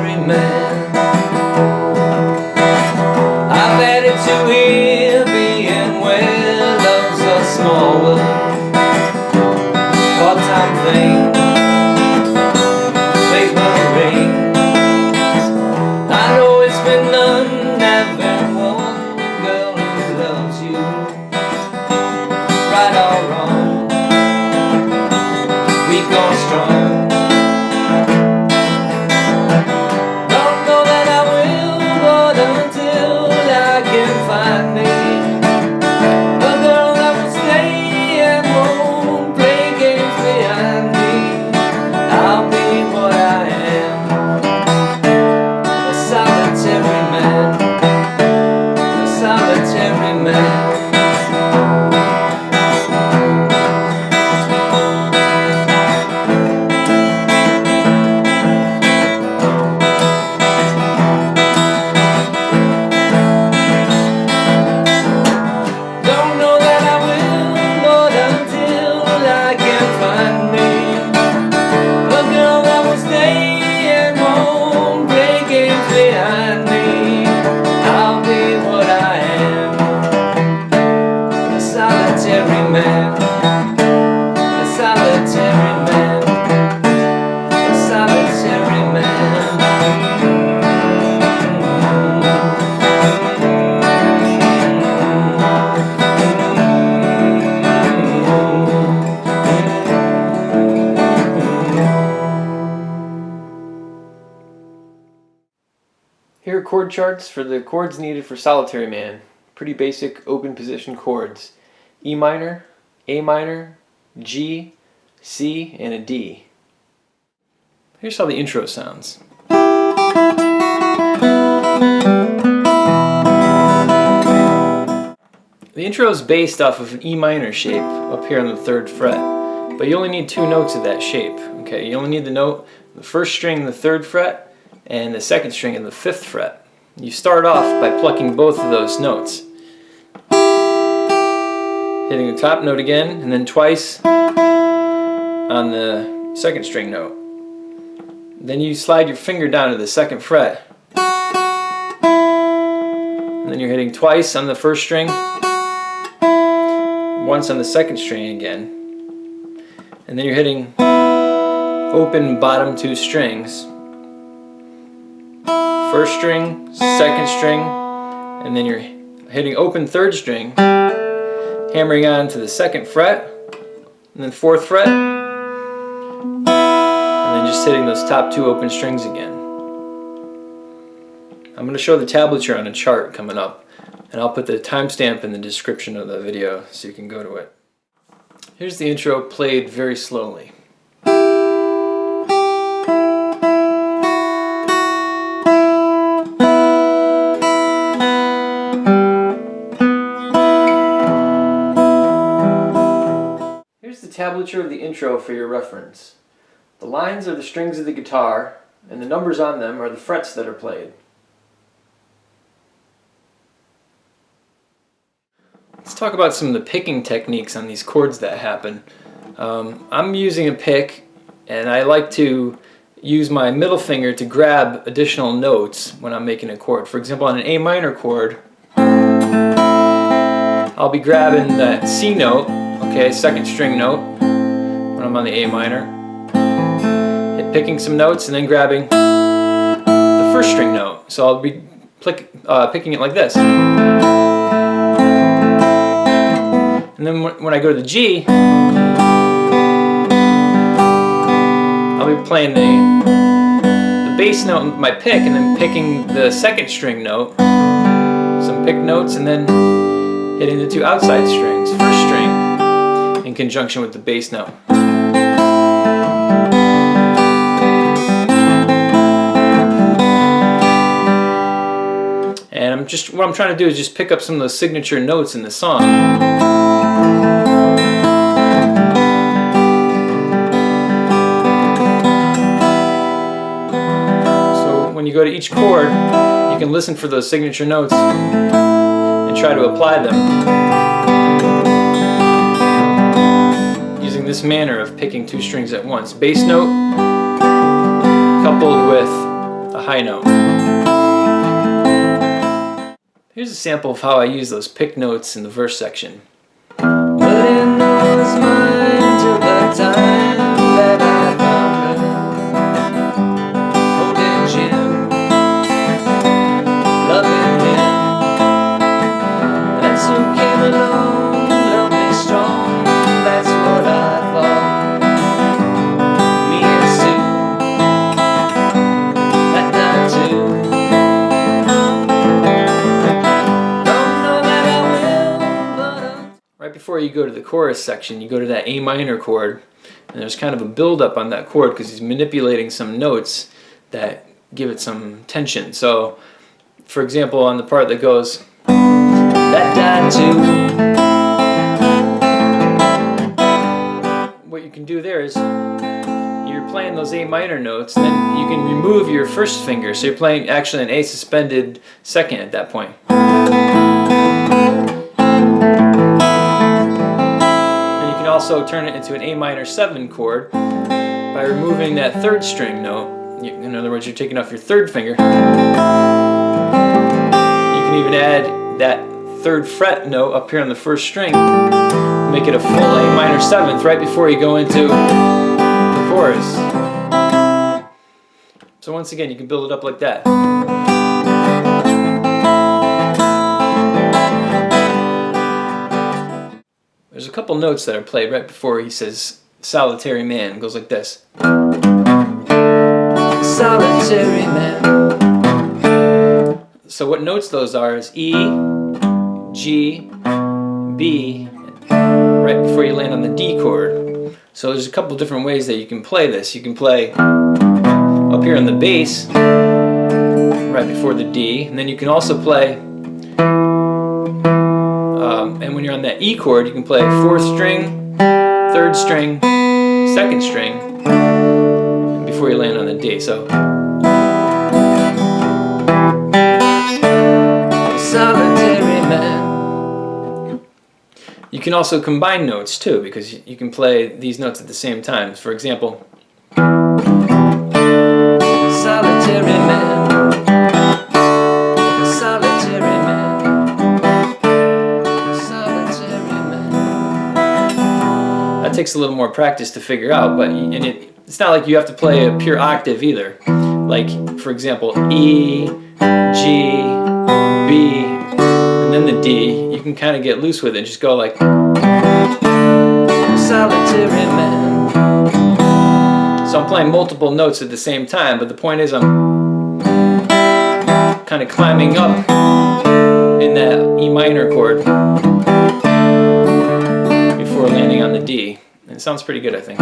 solitary man. I've had it too heavy and where love's a small world, part-time thing, paper rings. I know it's been none, having one girl who loves you, right or wrong, weak or strong. Here are chord charts for the chords needed for Solitary Man. Pretty basic open position chords. E minor, A minor, G, C, and a D. Here's how the intro sounds. The intro is based off of an E minor shape up here on the 3rd fret, but you only need 2 notes of that shape. Okay, you only need the note, the 1st string in the 3rd fret, and the 2nd string in the 5th fret. You start off by plucking both of those notes. Hitting the top note again, and then twice on the 2nd string note. Then you slide your finger down to the 2nd fret. And then you're hitting twice on the 1st string, once on the 2nd string again. And then you're hitting open bottom 2 strings. 1st string, 2nd string, and then you're hitting open 3rd string, hammering on to the 2nd fret, and then 4th fret, and then just hitting those top 2 open strings again. I'm going to show the tablature on a chart coming up, and I'll put the timestamp in the description of the video so you can go to it. Here's the intro played very slowly. Tablature of the intro for your reference. The lines are the strings of the guitar, and the numbers on them are the frets that are played. Let's talk about some of the picking techniques on these chords that happen. I'm using a pick, and I like to use my middle finger to grab additional notes when I'm making a chord. For example, on an A minor chord, I'll be grabbing that C note, okay, 2nd string note, when I'm on the A minor, picking some notes and then grabbing the 1st string note. So I'll be picking it like this. And then when I go to the G, I'll be playing the bass note with my pick and then picking the 2nd string note, some pick notes, and then hitting the 2 outside strings, 1st string, in conjunction with the bass note. And what I'm trying to do is just pick up some of those signature notes in the song. So when you go to each chord, you can listen for those signature notes and try to apply them using this manner of picking 2 strings at once. Bass note coupled with a high note. Here's a sample of how I use those pick notes in the verse section. But it was mine till the time that I found her, holding Jim, loving him. And so came along, loved me strong, that's what I thought. Me and Sue, that night too. Don't know that I will, but Right before you go to the chorus section, you go to that A minor chord, and there's kind of a build-up on that chord because he's manipulating some notes that give it some tension. So, for example, on the part that goes, that died too. what you can do there is you're playing those A minor notes, then you can remove your first finger, so you're playing actually an A suspended second at that point. And you can also turn it into an A minor 7 chord by removing that third string note. In other words, you're taking off your third finger. You can even add that third fret note up here on the first string, make it a full A minor 7th right before you go into the chorus. So once again, you can build it up like that. There's a couple notes that are played right before he says solitary man. It goes like this. Solitary man. So what notes those are is E, G, B, right before you land on the D chord. So there's a couple different ways that you can play this. You can play up here on the bass, right before the D, and then you can also play, and when you're on that E chord, you can play 4th string, 3rd string, 2nd string, before you land on the D. So Solitary man. you can also combine notes too, because you can play these notes at the same time. For example, Solitary man. Solitary man. Solitary man. that takes a little more practice to figure out, but it's not like you have to play a pure octave either. Like, for example, E, G, B, and then the D. You can kind of get loose with it. Just go like Solitary man. So I'm playing multiple notes at the same time, but the point is I'm kind of climbing up in that E minor chord before landing on the D. And it sounds pretty good, I think.